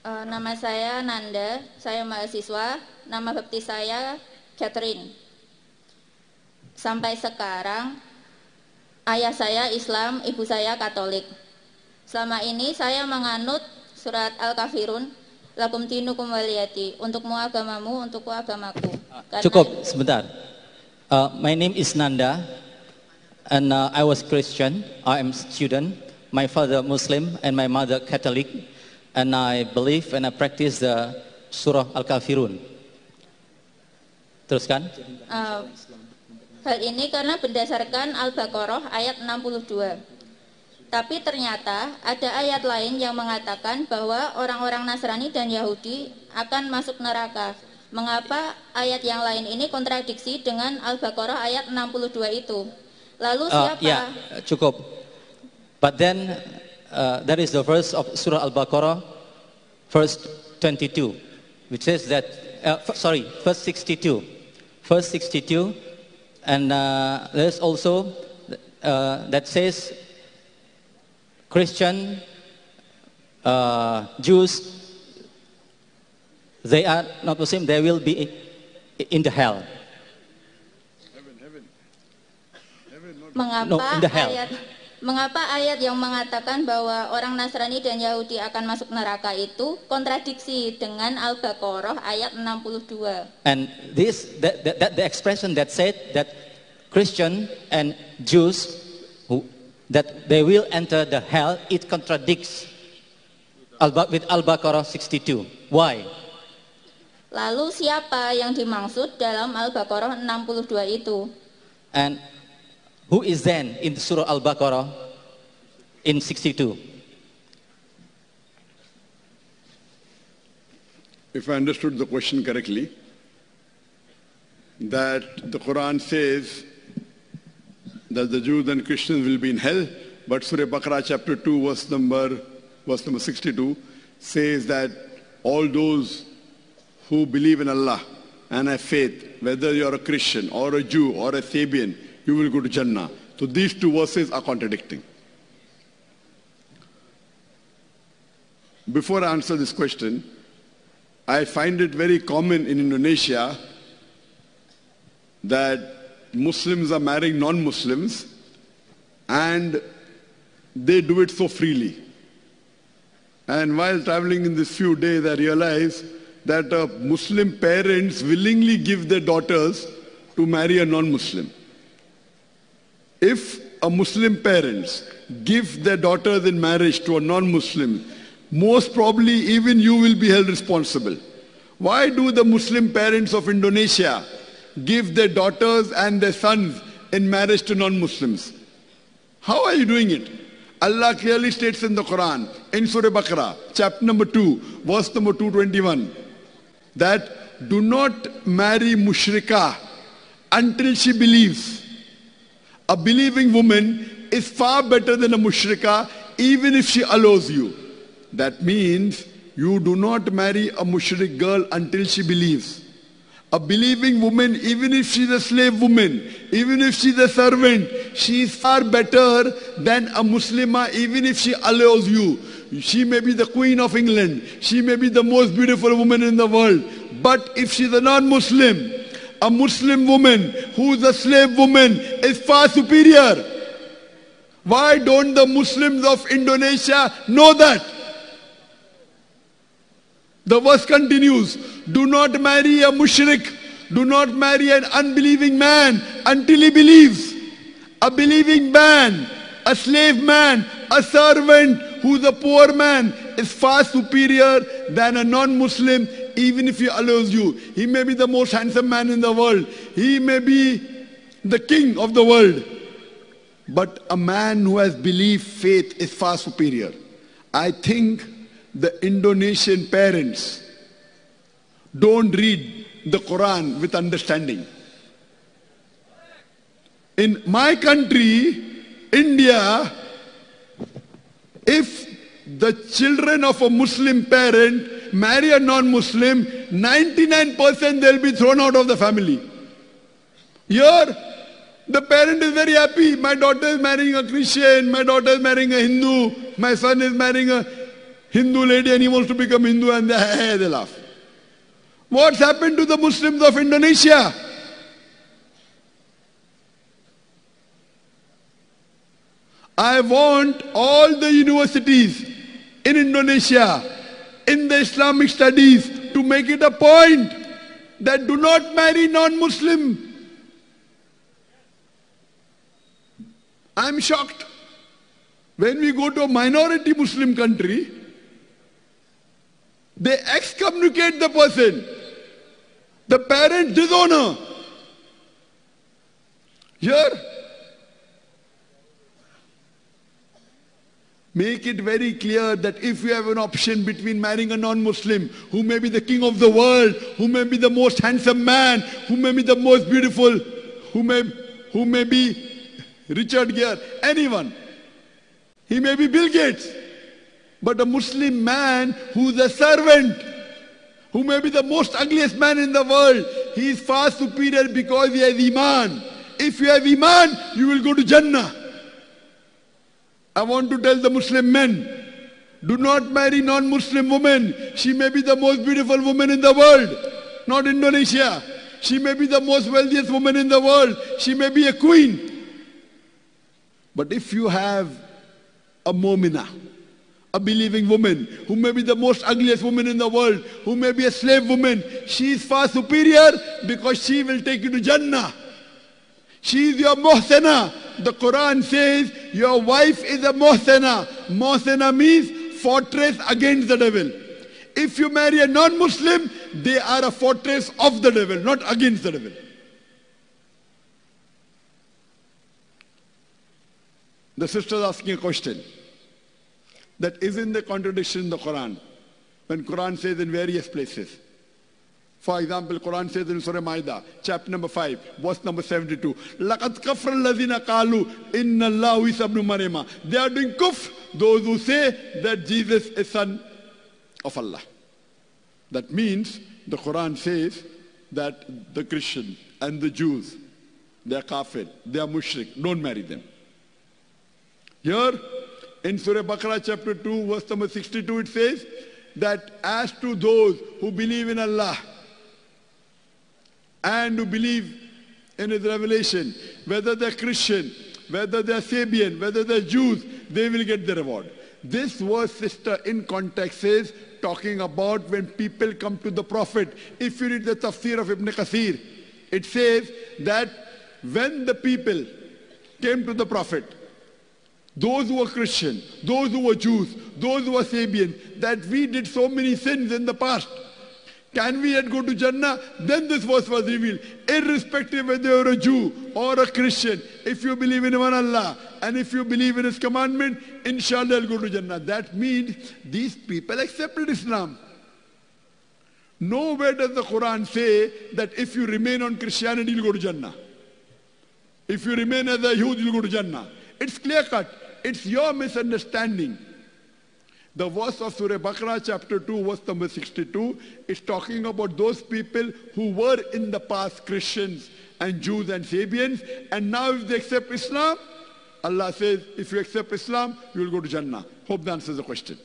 Nama saya Nanda, saya mahasiswa. Nama baptis saya Catherine. Sampai sekarang ayah saya Islam, ibu saya Katolik. Selama ini saya menganut surat Al-Kafirun, lakum dinukum waliyati, untukmu agamamu, untukku agamaku. Cukup sebentar. My name is Nanda, and I was Christian. I am student. My father Muslim and my mother Catholic, and I believe and I practice the Surah Al-Kafirun. Teruskan. Hal ini karena berdasarkan Al-Baqarah ayat 62. Tapi ternyata ada ayat lain yang mengatakan bahwa orang-orang Nasrani dan Yahudi akan masuk neraka. Mengapa ayat yang lain ini kontradiksi dengan Al-Baqarah ayat 62 itu? Lalu siapa? Ya, cukup. But then there is the verse of Surah Al-Baqarah, verse 22, which says that, verse 62. Verse 62, and there's also that says Christian, Jews, they are not Muslim, they will be in the hell. Mengapa ayat yang mengatakan bahwa orang Nasrani dan Yahudi akan masuk neraka itu kontradiksi dengan Al-Baqarah ayat 62? And the expression that said that Christian and Jews that they will enter the hell, it contradicts with Al-Baqarah 62. Why? Lalu siapa yang dimaksud dalam Al-Baqarah 62 itu? And who is then in Surah Al-Baqarah in 62? If I understood the question correctly, that the Quran says that the Jews and Christians will be in hell, but Surah Baqarah chapter 2 verse number 62 says that all those who believe in Allah and have faith, whether you're a Christian or a Jew or a Sabian, you will go to Jannah. So these two verses are contradicting. Before I answer this question, I find it very common in Indonesia that Muslims are marrying non-Muslims and they do it so freely. And while traveling in these few days, I realized that Muslim parents willingly give their daughters to marry a non-Muslim. If a Muslim parents give their daughters in marriage to a non-Muslim, most probably even you will be held responsible. Why do the Muslim parents of Indonesia give their daughters and their sons in marriage to non-Muslims? How are you doing it? Allah clearly states in the Quran, in Surah Baqarah, chapter number 2, verse number 221, that do not marry mushrikah until she believes. A believing woman is far better than a mushrikah, even if she allows you. That means you do not marry a mushrik girl until she believes. A believing woman, even if she's a slave woman, even if she's a servant, she is far better than a Muslimah, even if she allows you. She may be the Queen of England. She may be the most beautiful woman in the world. But if she's a non-Muslim, a Muslim woman who is a slave woman is far superior. Why don't the Muslims of Indonesia know that? The verse continues, do not marry a mushrik, do not marry an unbelieving man until he believes. A believing man, a slave man, a servant who's a poor man is far superior than a non-Muslim, even if he allows you. He may be the most handsome man in the world. He may be the king of the world. But a man who has belief, faith is far superior. I think the Indonesian parents don't read the Quran with understanding. In my country, India, if the children of a Muslim parent marry a non-Muslim, 99% they'll be thrown out of the family. Here, the parent is very happy. My daughter is marrying a Christian, my daughter is marrying a Hindu, my son is marrying a Hindu lady and he wants to become Hindu and they laugh. What's happened to the Muslims of Indonesia? I want all the universities in Indonesia, in the Islamic studies, to make it a point that do not marry non-Muslim. I'm shocked. When we go to a minority Muslim country, they excommunicate the person. The parents dishonor. Here, make it very clear that if you have an option between marrying a non-Muslim, who may be the king of the world, who may be the most handsome man, who may be the most beautiful, who may be Richard Gere, anyone. He may be Bill Gates. But a Muslim man who's a servant, who may be the most ugliest man in the world, he is far superior because he has Iman. If you have Iman, you will go to Jannah. I want to tell the Muslim men, do not marry non-Muslim women. She may be the most beautiful woman in the world, not Indonesia. She may be the most wealthiest woman in the world. She may be a queen. But if you have a mu'mina, a believing woman, who may be the most ugliest woman in the world, who may be a slave woman, she is far superior because she will take you to Jannah. She is your muhsana. The Quran says your wife is a muhsana. Muhsana means fortress against the devil. If you marry a non-Muslim, they are a fortress of the devil, not against the devil. The sister is asking a question. That isn't the contradiction in the Quran. When Quran says in various places. For example, Quran says in Surah Ma'idah, chapter number 5, verse number 72. لَقَدْ كَفْرَ الَّذِينَ قَالُوا إِنَّ اللَّهُ عِيسَى ابْنُ مَرْيَمَ. They are doing kufr, those who say that Jesus is son of Allah. That means the Quran says that the Christians and the Jews, they are kafir, they are mushrik, don't marry them. Here, in Surah Baqarah chapter 2, verse number 62, it says that as to those who believe in Allah and who believe in His revelation, whether they're Christian, whether they're Sabian, whether they're Jews, they will get the reward. This verse, sister, in context says, talking about when people come to the Prophet. If you read the tafsir of Ibn Kathir, it says that when the people came to the Prophet, those who were Christian, those who were Jews, those who were Sabian, that we did so many sins in the past. Can we yet go to Jannah? Then this verse was revealed. Irrespective whether you're a Jew or a Christian, if you believe in one Allah and if you believe in His commandment, inshallah you'll go to Jannah. That means these people accepted Islam. Nowhere does the Quran say that if you remain on Christianity, you'll go to Jannah. If you remain as a Yahud, you'll go to Jannah. It's clear cut. It's your misunderstanding. The verse of Surah Baqarah chapter 2 verse number 62 is talking about those people who were in the past Christians and Jews and Sabians, and now if they accept Islam, Allah says if you accept Islam, you will go to Jannah. Hope that answers the question.